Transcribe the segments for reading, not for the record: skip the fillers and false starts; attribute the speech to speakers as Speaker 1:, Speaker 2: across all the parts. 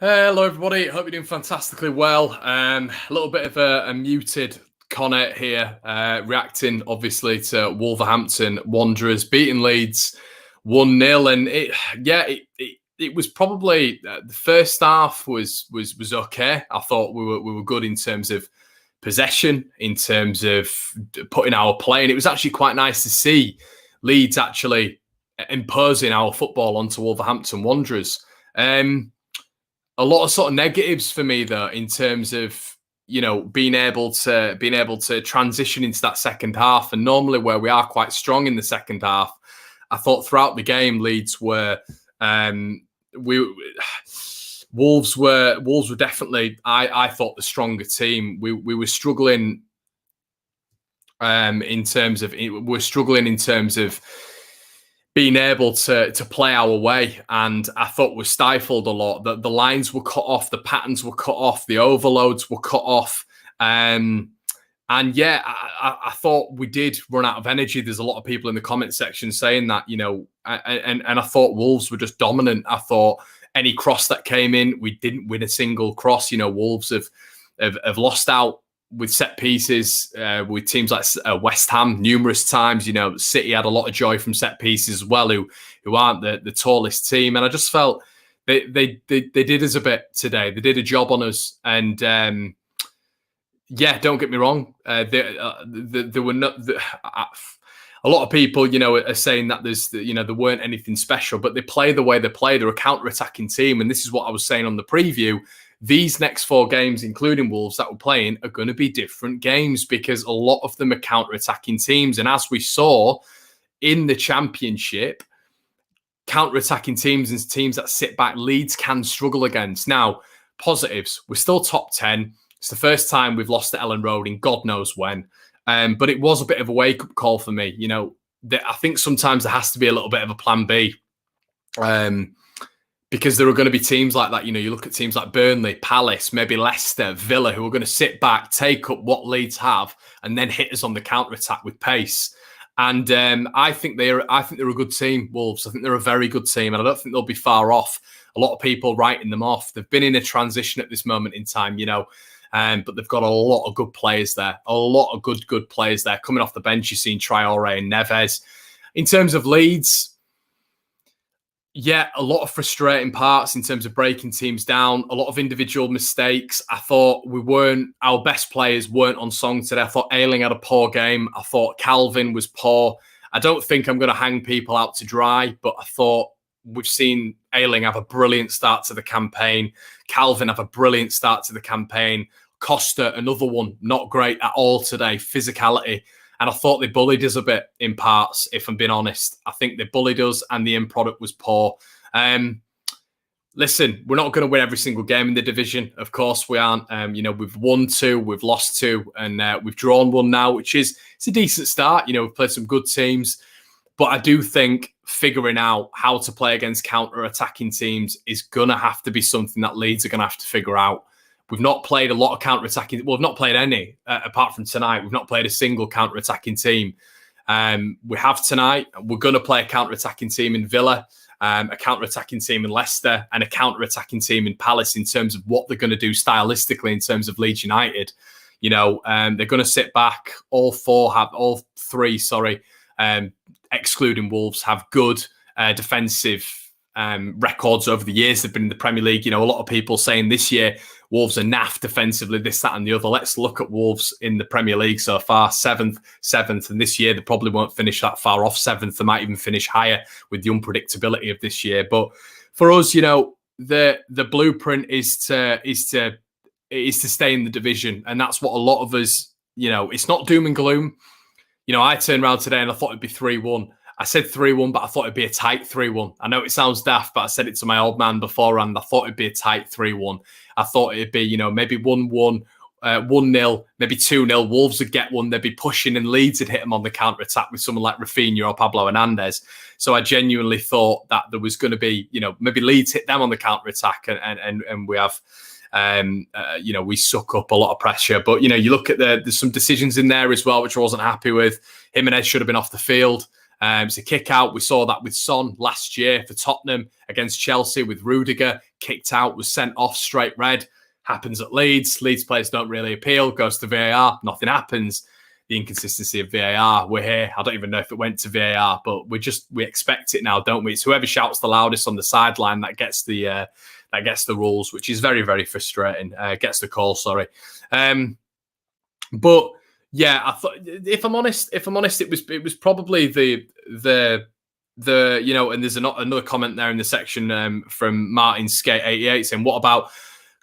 Speaker 1: Hello, everybody. Hope you're doing fantastically well. A little bit of a muted Connor here, reacting obviously to Wolverhampton Wanderers beating Leeds 1-0, and it was probably the first half was okay. I thought we were good in terms of possession, in terms of putting our play, and it was actually quite nice to see Leeds actually imposing our football onto Wolverhampton Wanderers. A lot of sort of negatives for me though, in terms of being able to transition into that second half, and normally where we are quite strong in the second half. I thought throughout the game Leeds were we Wolves were definitely I thought the stronger team. We were struggling in terms of being able to play our way, and I thought was stifled a lot. The lines were cut off, the patterns were cut off, the overloads were cut off, and yeah, I thought we did run out of energy. There's a lot of people in the comment section saying that, and I thought Wolves were just dominant. I thought any cross that came in, we didn't win a single cross. Wolves have lost out with set pieces with teams like West Ham numerous times. City had a lot of joy from set pieces as well, who aren't the tallest team. And I just felt they did us a bit today. They did a job on us. And don't get me wrong. There were not. A lot of people, are saying that there weren't anything special, but they play the way they play. They're a counter-attacking team, and this is what I was saying on the preview. These next 4 games, including Wolves, that we're playing, are going to be different games because a lot of them are counter-attacking teams. And as we saw in the Championship, counter-attacking teams and teams that sit back, Leeds can struggle against. Now, positives, we're still top 10. It's the first time we've lost at Ellen Road in God knows when. But it was a bit of a wake-up call for me. I think sometimes there has to be a little bit of a plan B. Because there are going to be teams like that. You look at teams like Burnley, Palace, maybe Leicester, Villa, who are going to sit back, take up what Leeds have, and then hit us on the counter-attack with pace. And I think they're a good team, Wolves. I think they're a very good team, and I don't think they'll be far off. A lot of people writing them off. They've been in a transition at this moment in time, but they've got a lot of good players there. A lot of good players there. Coming off the bench, you've seen Traore and Neves. In terms of Leeds, yeah, a lot of frustrating parts in terms of breaking teams down, a lot of individual mistakes. I thought our best players weren't on song today. I thought Ayling had a poor game. I thought Calvin was poor. I don't think I'm going to hang people out to dry, but I thought we've seen Ayling have a brilliant start to the campaign. Calvin have a brilliant start to the campaign. Costa, another one, not great at all today. Physicality. And I thought they bullied us a bit in parts, if I'm being honest. I think they bullied us and the end product was poor. Listen, we're not going to win every single game in the division. Of course we aren't. We've won 2, we've lost 2, and we've drawn 1 now, it's a decent start. We've played some good teams. But I do think figuring out how to play against counter-attacking teams is going to have to be something that Leeds are going to have to figure out. We've not played a lot of counter-attacking. Well, we've not played any, apart from tonight. We've not played a single counter-attacking team. We have tonight. We're going to play a counter-attacking team in Villa, a counter-attacking team in Leicester, and a counter-attacking team in Palace in terms of what they're going to do stylistically in terms of Leeds United. They're going to sit back. All 3, excluding Wolves, have good defensive records over the years they've been in the Premier League. A lot of people saying this year Wolves are naff defensively, this, that, and the other. Let's look at Wolves in the Premier League so far: 7th, and this year they probably won't finish that far off 7th. They might even finish higher with the unpredictability of this year. But for us, the blueprint is to stay in the division, and that's what a lot of us. It's not doom and gloom. I turned around today and I thought it'd be 3-1. I said 3-1, but I thought it'd be a tight 3-1. I know it sounds daft, but I said it to my old man beforehand. I thought it'd be a tight 3-1. I thought it'd be, maybe 1-1, 1-0, maybe 2-0. Wolves would get one. They'd be pushing, and Leeds would hit them on the counter-attack with someone like Rafinha or Pablo Hernandez. So I genuinely thought that there was going to be, maybe Leeds hit them on the counter-attack, and we have... we suck up a lot of pressure. But, you look at there's some decisions in there as well, which I wasn't happy with. Jimenez should have been off the field. It's a kick out. We saw that with Son last year for Tottenham against Chelsea with Rudiger. kicked out, was sent off, straight red. Happens at Leeds. Leeds players don't really appeal, goes to VAR, nothing happens. The inconsistency of VAR, we're here. I don't even know if it went to VAR, but we expect it now, don't we? It's whoever shouts the loudest on the sideline that gets the rules, which is very, very frustrating. Gets the call, sorry. But yeah, I thought, if I'm honest, it was probably the and there's another comment there in the section from Martin Skate 88 saying, what about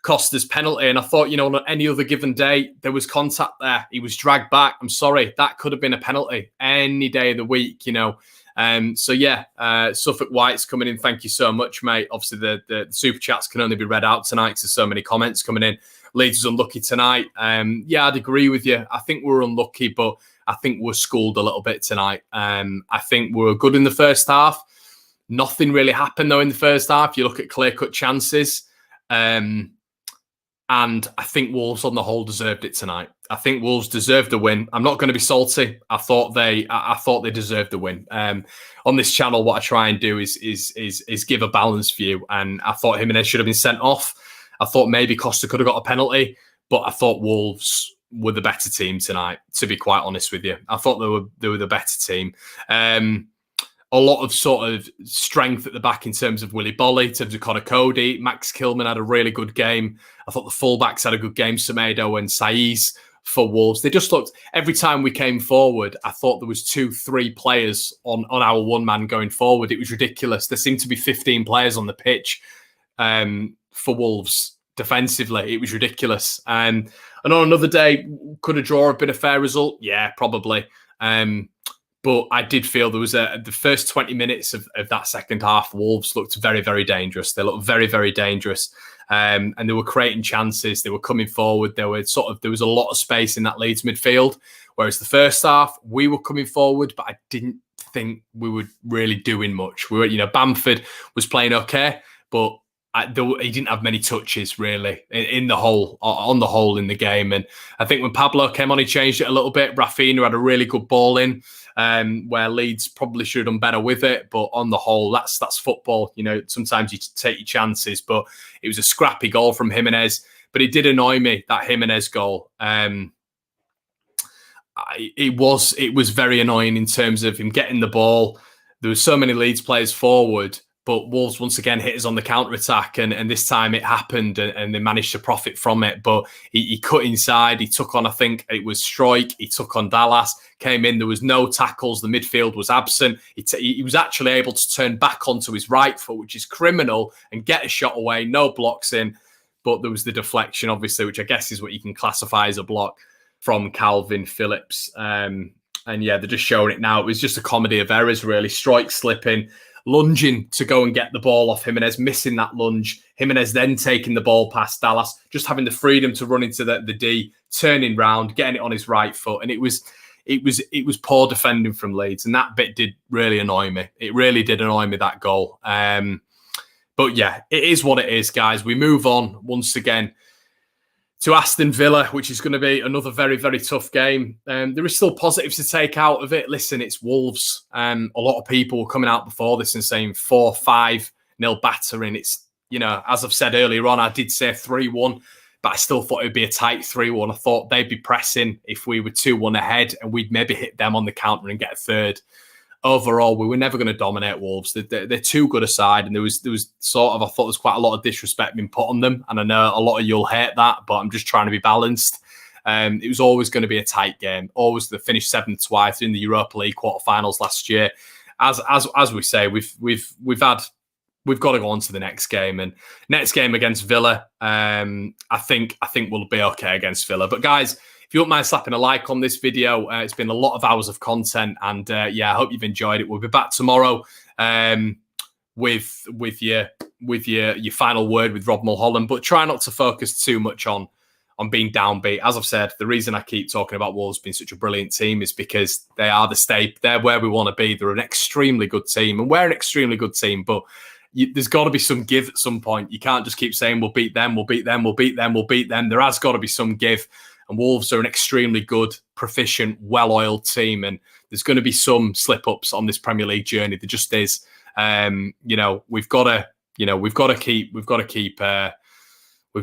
Speaker 1: Costa's penalty? And I thought, on any other given day, there was contact there. He was dragged back. I'm sorry, that could have been a penalty any day of the week, So yeah, Suffolk White's coming in. Thank you so much, mate. Obviously, the super chats can only be read out tonight because there's so many comments coming in. Leeds was unlucky tonight. Yeah, I'd agree with you. I think we're unlucky, but I think we're schooled a little bit tonight. I think we were good in the first half. Nothing really happened though in the first half. You look at clear-cut chances. And I think Wolves on the whole deserved it tonight. I think Wolves deserved the win. I'm not going to be salty. I thought they deserved the win. On this channel, what I try and do is give a balanced view. And I thought Jimenez should have been sent off. I thought maybe Costa could have got a penalty, but I thought Wolves were the better team tonight, to be quite honest with you. I thought they were the better team. A lot of sort of strength at the back in terms of Willy Bolly, in terms of Connor Cody. Max Kilman had a really good game. I thought the fullbacks had a good game, Semedo and Saiz for Wolves. They just looked, every time we came forward, I thought there was 2-3 players on our one man going forward. It was ridiculous. There seemed to be 15 players on the pitch for Wolves defensively. It was ridiculous. And on another day, could a draw have been a fair result? Yeah, probably. But I did feel there was the first 20 minutes of that second half, Wolves looked very, very dangerous. They looked very, very dangerous. And they were creating chances. They were coming forward. There was a lot of space in that Leeds midfield. Whereas the first half, we were coming forward, but I didn't think we were really doing much. We were, Bamford was playing okay, but he didn't have many touches really on the whole in the game. And I think when Pablo came on, he changed it a little bit. Rafinha had a really good ball in, where Leeds probably should have done better with it. But on the whole, that's football. Sometimes you take your chances, but it was a scrappy goal from Jimenez. But it did annoy me, that Jimenez goal. It was very annoying in terms of him getting the ball. There were so many Leeds players forward, but Wolves once again hit us on the counter-attack, and this time it happened, and they managed to profit from it. But he cut inside, he took on, I think it was Struijk, he took on Dallas, came in, there was no tackles, the midfield was absent. He was actually able to turn back onto his right foot, which is criminal, and get a shot away, no blocks in. But there was the deflection, obviously, which I guess is what you can classify as a block from Calvin Phillips. And yeah, they're just showing it now. It was just a comedy of errors, really. Struijk slipping, lunging to go and get the ball off Jimenez, missing that lunge. Jimenez then taking the ball past Dallas, just having the freedom to run into the D, turning round, getting it on his right foot. And it was poor defending from Leeds. And that bit did really annoy me. It really did annoy me, that goal. But yeah, it is what it is, guys. We move on once again to Aston Villa, which is going to be another very, very tough game. There is still positives to take out of it. Listen, it's Wolves. A lot of people were coming out before this and saying 4-5-0 battering. It's, as I've said earlier on, I did say 3-1, but I still thought it would be a tight 3-1. I thought they'd be pressing if we were 2-1 ahead, and we'd maybe hit them on the counter and get a third. Overall, we were never going to dominate Wolves. They're too good a side, and there was sort of, I thought there was quite a lot of disrespect being put on them, and I know a lot of you'll hate that, but I'm just trying to be balanced. It was always going to be a tight game. Always, they finished 7th twice in the Europa League quarterfinals last year. As we say, we've got to go on to the next game, and next game against Villa. I think we'll be okay against Villa. But guys, if you wouldn't mind slapping a like on this video, it's been a lot of hours of content, and yeah, I hope you've enjoyed it. We'll be back tomorrow with your final word with Rob Mulholland, but try not to focus too much on being downbeat. As I've said, the reason I keep talking about Wolves being such a brilliant team is because they are the state. They're where we want to be. They're an extremely good team, and we're an extremely good team, but there's got to be some give at some point. You can't just keep saying we'll beat them, we'll beat them, we'll beat them, we'll beat them. There has got to be some give. And Wolves are an extremely good, proficient, well-oiled team. And there's going to be some slip-ups on this Premier League journey. There just is. We've got to we've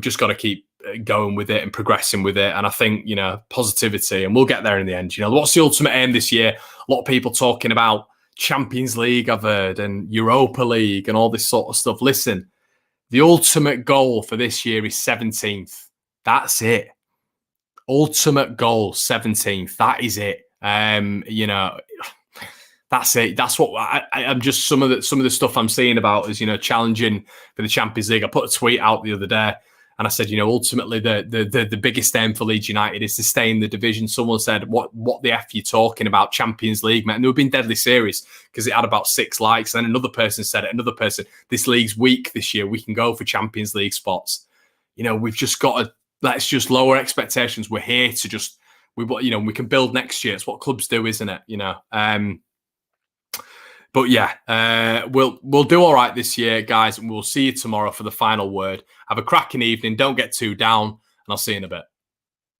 Speaker 1: just got to keep going with it and progressing with it. And I think, positivity, and we'll get there in the end. What's the ultimate aim this year? A lot of people talking about Champions League, I've heard, and Europa League and all this sort of stuff. Listen, the ultimate goal for this year is 17th. That's it. Ultimate goal, 17th. That is it. That's it. That's what I'm just some of the stuff I'm seeing about is, challenging for the Champions League. I put a tweet out the other day and I said, ultimately the biggest aim for Leeds United is to stay in the division. Someone said, what the F are you talking about, Champions League, mate? And they've been deadly serious because it had about 6 likes. And then another person said it, this league's weak this year. We can go for Champions League spots. We've just got to, let's just lower expectations. We're here to we can build next year. It's what clubs do, isn't it? But yeah, we'll do all right this year, guys, and we'll see you tomorrow for the final word. Have a cracking evening. Don't get too down, and I'll see you in a bit.